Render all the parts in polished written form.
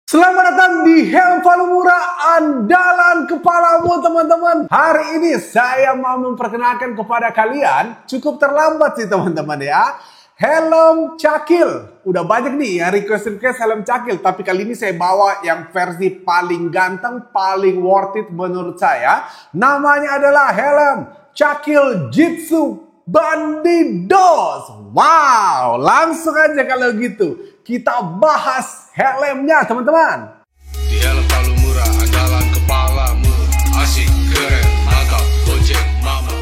Selamat datang di Helm Paling Murah Andalan Kepalamu teman-teman. Hari ini saya mau memperkenalkan kepada kalian, cukup terlambat sih teman-teman ya, helm cakil. Udah banyak nih yang request helm cakil, tapi kali ini saya bawa yang versi paling ganteng, paling worth it menurut saya. Namanya adalah helm cakil Jitsu Bandidos. Wow, langsung aja kalau gitu kita bahas helmnya teman-teman. Di helm paling murah andalan kepalamu, asik keren mantap gojek mama.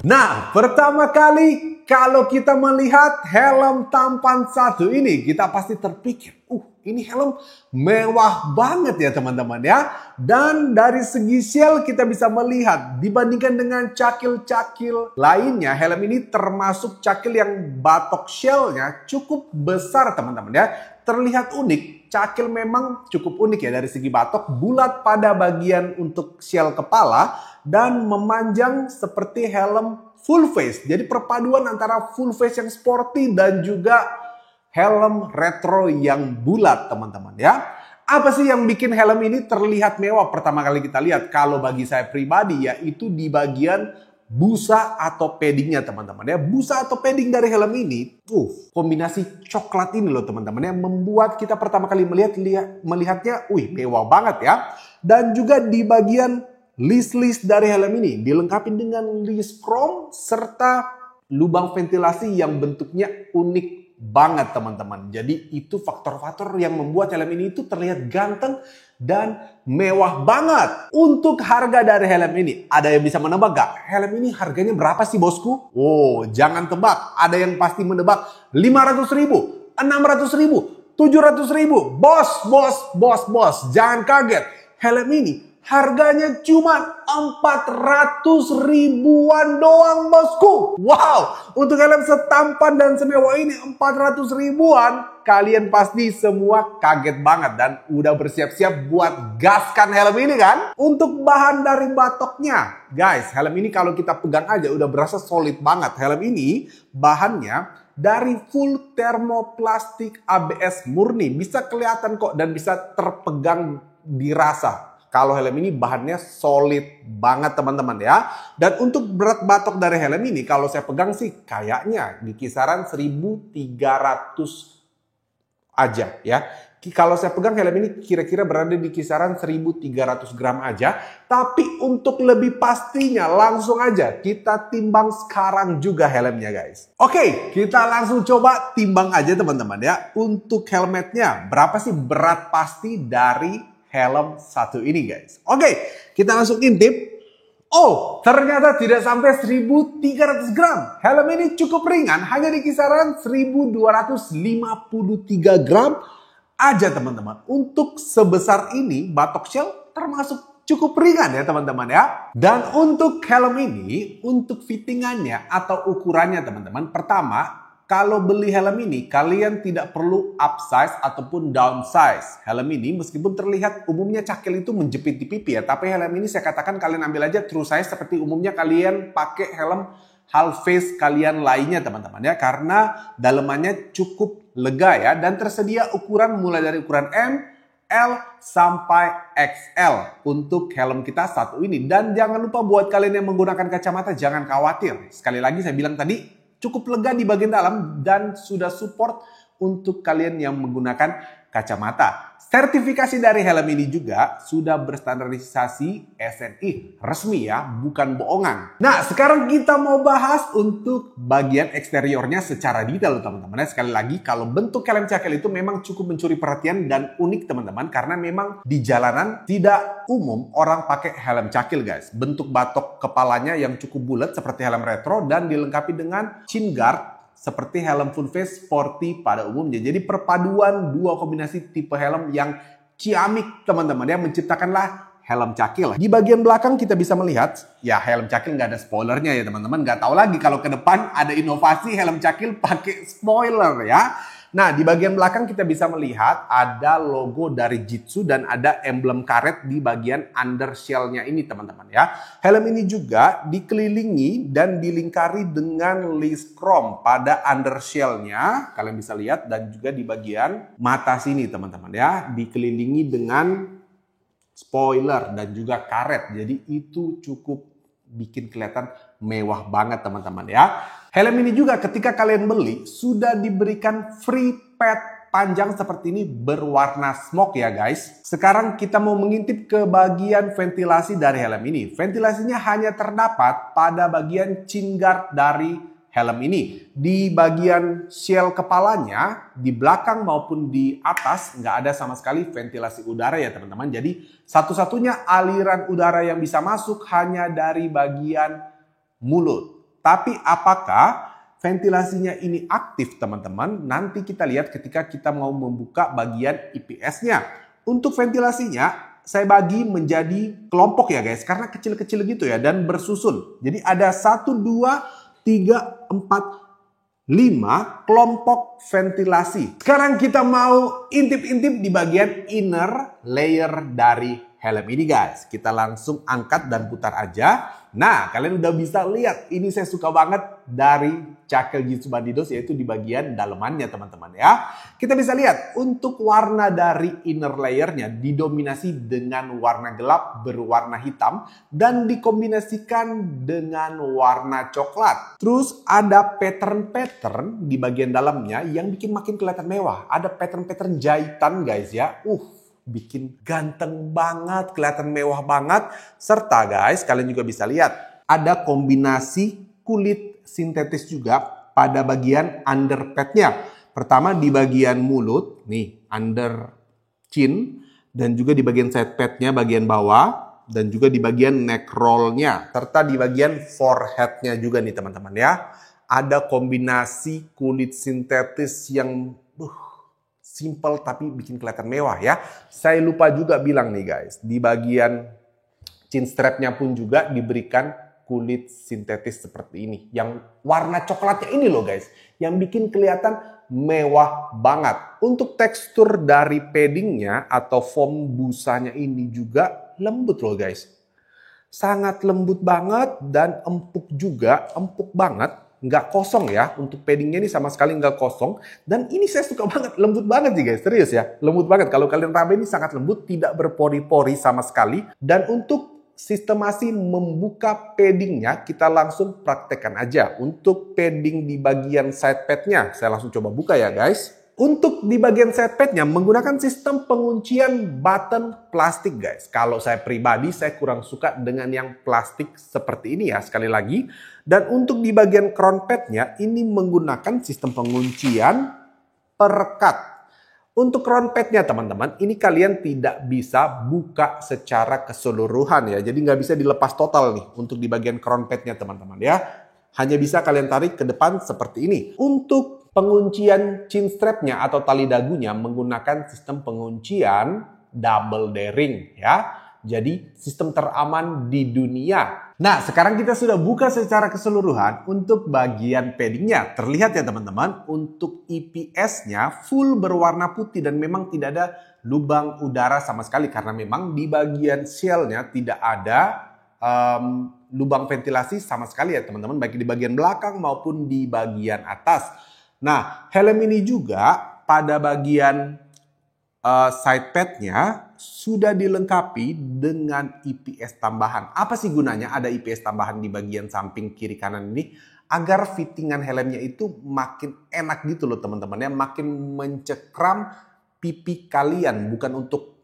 Nah, pertama kali kalau kita melihat helm tampan satu ini, kita pasti terpikir, ini helm mewah banget ya teman-teman ya. Dan dari segi shell kita bisa melihat, dibandingkan dengan cakil-cakil lainnya, helm ini termasuk cakil yang batok shellnya cukup besar teman-teman ya. Terlihat unik, cakil memang cukup unik ya dari segi batok, bulat pada bagian untuk shell kepala, dan memanjang seperti helm full face. Jadi perpaduan antara full face yang sporty dan juga helm retro yang bulat teman-teman ya. Apa sih yang bikin helm ini terlihat mewah? Pertama kali kita lihat, kalau bagi saya pribadi yaitu di bagian busa atau paddingnya teman-teman ya. Busa atau padding dari helm ini, kombinasi coklat ini loh teman-teman ya, membuat kita pertama kali melihatnya, mewah banget ya. Dan juga di bagian list dari helm ini dilengkapi dengan list chrome serta lubang ventilasi yang bentuknya unik banget teman-teman. Jadi itu faktor-faktor yang membuat helm ini itu terlihat ganteng dan mewah banat. Untuk harga dari helm ini, ada yang bisa menebak gak? Helm ini harganya berapa sih bosku? Jangan tebak. Ada yang pasti menebak 500.000, 600.000, 700.000. Bos, jangan kaget. Helm ini harganya cuma 400 ribuan doang bosku. Wow, untuk helm setampan dan semewah ini 400 ribuan. Kalian pasti semua kaget banget dan udah bersiap-siap buat gaskan helm ini kan. Untuk bahan dari batoknya, guys, helm ini kalau kita pegang aja udah berasa solid banget. Helm ini bahannya dari full thermoplastik ABS murni. Bisa kelihatan kok dan bisa terpegang dirasa. Kalau helm ini bahannya solid banget teman-teman ya. Dan untuk berat batok dari helm ini kalau saya pegang sih kayaknya di kisaran 1.300 aja ya. Kalau saya pegang helm ini kira-kira berada di kisaran 1.300 gram aja. Tapi untuk lebih pastinya langsung aja kita timbang sekarang juga helmnya guys. Oke, kita langsung coba timbang aja teman-teman ya. Untuk helmetnya berapa sih berat pasti dari helm satu ini guys. Oke, kita langsung intip. Ternyata tidak sampai 1.300 gram. Helm ini cukup ringan, hanya di kisaran 1.253 gram aja teman-teman. Untuk sebesar ini, batok shell termasuk cukup ringan ya teman-teman ya. Dan untuk helm ini, untuk fittingannya atau ukurannya teman-teman, pertama, kalau beli helm ini, kalian tidak perlu upsize ataupun downsize. Helm ini meskipun terlihat umumnya cakil itu menjepit di pipi ya, tapi helm ini saya katakan kalian ambil aja true size seperti umumnya kalian pakai helm half face kalian lainnya teman-teman ya. Karena dalemannya cukup lega ya, dan tersedia ukuran mulai dari ukuran M, L sampai XL untuk helm kita satu ini. Dan jangan lupa buat kalian yang menggunakan kacamata jangan khawatir. Sekali lagi saya bilang tadi, cukup lega di bagian dalam dan sudah support untuk kalian yang menggunakan kacamata. Sertifikasi dari helm ini juga sudah berstandarisasi SNI resmi ya, bukan bohongan. Nah, sekarang kita mau bahas untuk bagian eksteriornya secara detail teman-teman. Sekali lagi, kalau bentuk helm cakil itu memang cukup mencuri perhatian dan unik teman-teman, karena memang di jalanan tidak umum orang pakai helm cakil guys. Bentuk batok kepalanya yang cukup bulat seperti helm retro dan dilengkapi dengan chin guard seperti helm full face sporty pada umumnya. Jadi perpaduan dua kombinasi tipe helm yang ciamik teman-teman ya, menciptakanlah helm cakil. Di bagian belakang kita bisa melihat, ya helm cakil nggak ada spoilernya ya teman-teman. Nggak tahu lagi kalau ke depan ada inovasi helm cakil pakai spoiler ya. Nah, di bagian belakang kita bisa melihat ada logo dari Jitsu dan ada emblem karet di bagian undershell-nya ini teman-teman ya. Helm ini juga dikelilingi dan dilingkari dengan list chrome pada undershell-nya. Kalian bisa lihat, dan juga di bagian mata sini teman-teman ya. Dikelilingi dengan spoiler dan juga karet. Jadi itu cukup bikin kelihatan mewah banget teman-teman ya. Helm ini juga ketika kalian beli sudah diberikan free pad panjang seperti ini berwarna smoke ya guys. Sekarang kita mau mengintip ke bagian ventilasi dari helm ini. Ventilasinya hanya terdapat pada bagian chin guard dari helm ini. Di bagian shell kepalanya, di belakang maupun di atas nggak ada sama sekali ventilasi udara ya teman-teman. Jadi satu-satunya aliran udara yang bisa masuk hanya dari bagian mulut. Tapi apakah ventilasinya ini aktif teman-teman? Nanti kita lihat ketika kita mau membuka bagian IPS-nya. Untuk ventilasinya saya bagi menjadi kelompok ya guys. Karena kecil-kecil gitu ya dan bersusun. Jadi ada 1, 2, 3, 4, 5 kelompok ventilasi. Sekarang kita mau intip-intip di bagian inner layer dari helm ini guys. Kita langsung angkat dan putar aja. Nah, kalian udah bisa lihat, ini saya suka banget dari cakel Jitsu Bandidos, yaitu di bagian dalemannya teman-teman ya. Kita bisa lihat untuk warna dari inner layernya didominasi dengan warna gelap berwarna hitam dan dikombinasikan dengan warna coklat. Terus ada pattern-pattern di bagian dalamnya yang bikin makin kelihatan mewah. Ada pattern-pattern jahitan guys ya. Bikin ganteng banget, kelihatan mewah banget. Serta guys, kalian juga bisa lihat ada kombinasi kulit sintetis juga pada bagian underpadnya. Pertama di bagian mulut, nih under chin, dan juga di bagian side padnya bagian bawah, dan juga di bagian neck roll-nya, serta di bagian forehead-nya juga nih teman-teman ya. Ada kombinasi kulit sintetis yang simple tapi bikin kelihatan mewah ya. Saya lupa juga bilang nih guys, di bagian chin strapnya pun juga diberikan kulit sintetis seperti ini. Yang warna coklatnya ini loh guys, yang bikin kelihatan mewah banget. Untuk tekstur dari paddingnya atau foam busanya ini juga lembut loh guys. Sangat lembut banget dan empuk juga, empuk banget. Nggak kosong ya, untuk paddingnya ini sama sekali nggak kosong. Dan ini saya suka banget, lembut banget sih guys, serius ya. Lembut banget, kalau kalian raba ini sangat lembut, tidak berpori-pori sama sekali. Dan untuk sistemasi membuka paddingnya, kita langsung praktekkan aja. Untuk padding di bagian side padnya, saya langsung coba buka ya guys. Untuk di bagian side padnya menggunakan sistem penguncian button plastik guys. Kalau saya pribadi saya kurang suka dengan yang plastik seperti ini ya sekali lagi. Dan untuk di bagian crown padnya ini menggunakan sistem penguncian perekat. Untuk crown padnya teman-teman ini kalian tidak bisa buka secara keseluruhan ya. Jadi nggak bisa dilepas total nih untuk di bagian crown padnya teman-teman ya. Hanya bisa kalian tarik ke depan seperti ini. Untuk penguncian chin strapnya atau tali dagunya menggunakan sistem penguncian double daring ya. Jadi sistem teraman di dunia. Nah sekarang kita sudah buka secara keseluruhan untuk bagian paddingnya. Terlihat ya teman-teman, untuk IPS-nya full berwarna putih dan memang tidak ada lubang udara sama sekali. Karena memang di bagian shell-nya tidak ada lubang ventilasi sama sekali ya teman-teman. Baik di bagian belakang maupun di bagian atas. Nah, helm ini juga pada bagian side padnya sudah dilengkapi dengan IPS tambahan. Apa sih gunanya ada IPS tambahan di bagian samping kiri kanan ini? Agar fittingan helmnya itu makin enak gitu loh teman-teman ya. Makin mencekram pipi kalian. Bukan untuk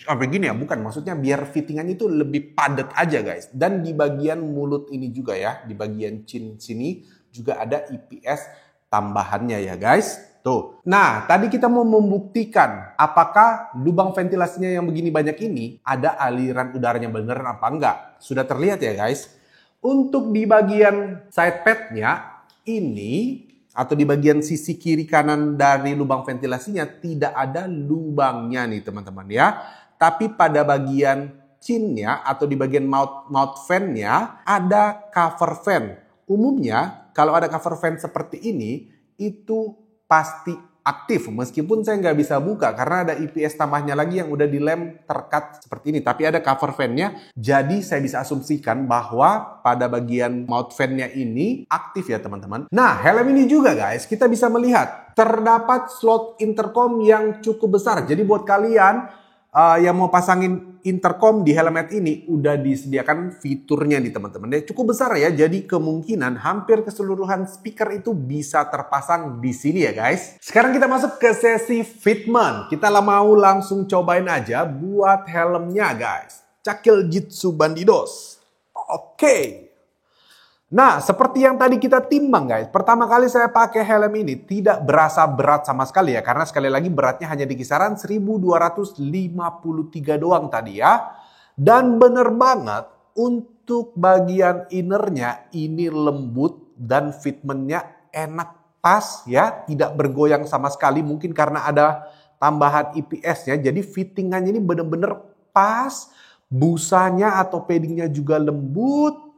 begini ya, bukan. Maksudnya biar fittingannya itu lebih padat aja guys. Dan di bagian mulut ini juga ya, di bagian chin sini juga ada IPS tambahannya ya guys. Tuh. Nah, tadi kita mau membuktikan apakah lubang ventilasinya yang begini banyak ini ada aliran udaranya beneran apa enggak. Sudah terlihat ya guys. Untuk di bagian side padnya ini atau di bagian sisi kiri kanan dari lubang ventilasinya tidak ada lubangnya nih teman-teman ya. Tapi pada bagian chinnya atau di bagian mouth fan-nya ada cover fan. Umumnya kalau ada cover fan seperti ini itu pasti aktif, meskipun saya nggak bisa buka karena ada IPS tambahnya lagi yang udah dilem terkat seperti ini. Tapi ada cover fan-nya, jadi saya bisa asumsikan bahwa pada bagian mount fan-nya ini aktif ya teman-teman. Nah, helm ini juga guys, kita bisa melihat terdapat slot intercom yang cukup besar. Jadi buat kalian yang mau pasangin intercom di helmet ini udah disediakan fiturnya nih teman-teman. Dia cukup besar ya, jadi kemungkinan hampir keseluruhan speaker itu bisa terpasang di sini ya guys. Sekarang kita masuk ke sesi fitment. Kita mau langsung cobain aja buat helmnya guys. Cakil Jitsu Bandidos. Oke. Nah, seperti yang tadi kita timbang guys, pertama kali saya pakai helm ini tidak berasa berat sama sekali ya, karena sekali lagi beratnya hanya di kisaran 1253 doang tadi ya. Dan bener banget untuk bagian innernya ini lembut dan fitmentnya enak pas ya, tidak bergoyang sama sekali, mungkin karena ada tambahan IPS-nya, jadi fittingannya ini bener-bener pas, busanya atau paddingnya juga lembut.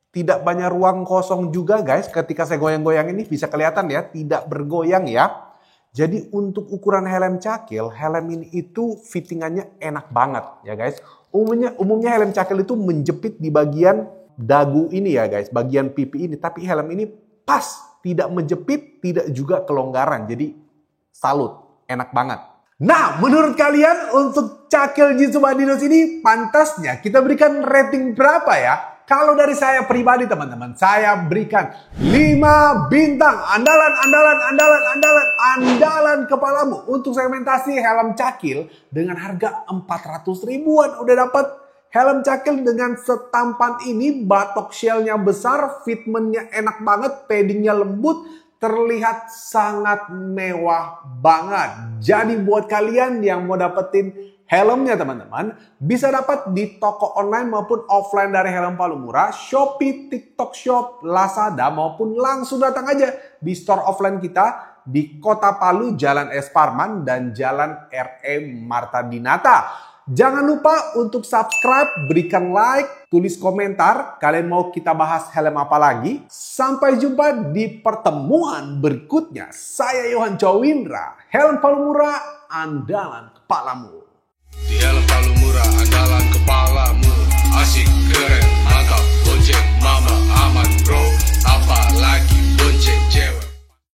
Tidak banyak ruang kosong juga guys, ketika saya goyang-goyang ini bisa kelihatan ya, tidak bergoyang ya. Jadi untuk ukuran helm cakil, helm ini itu fittingannya enak banget ya guys. Umumnya helm cakil itu menjepit di bagian dagu ini ya guys, bagian pipi ini. Tapi helm ini pas, tidak menjepit, tidak juga kelonggaran. Jadi salut, enak banget. Nah, menurut kalian untuk Cakil Jitsu Bandidos ini pantasnya kita berikan rating berapa ya? Kalau dari saya pribadi teman-teman, saya berikan 5 bintang. Andalan kepalamu untuk segmentasi helm cakil dengan harga 400 ribuan. Udah dapat helm cakil dengan setampan ini, batok shellnya besar, fitmentnya enak banget, paddingnya lembut, terlihat sangat mewah banget. Jadi buat kalian yang mau dapetin helmnya teman-teman, bisa dapat di toko online maupun offline dari Helm Palu Murah, Shopee, TikTok Shop, Lazada, maupun langsung datang aja di store offline kita di Kota Palu, Jalan Es Parman dan Jalan R.E. Marta Dinata. Jangan lupa untuk subscribe, berikan like, tulis komentar, kalian mau kita bahas helm apa lagi. Sampai jumpa di pertemuan berikutnya. Saya Yohan Cowindra, Helm Palu Murah, andalan kepalamu. Di Helm Palu Murah.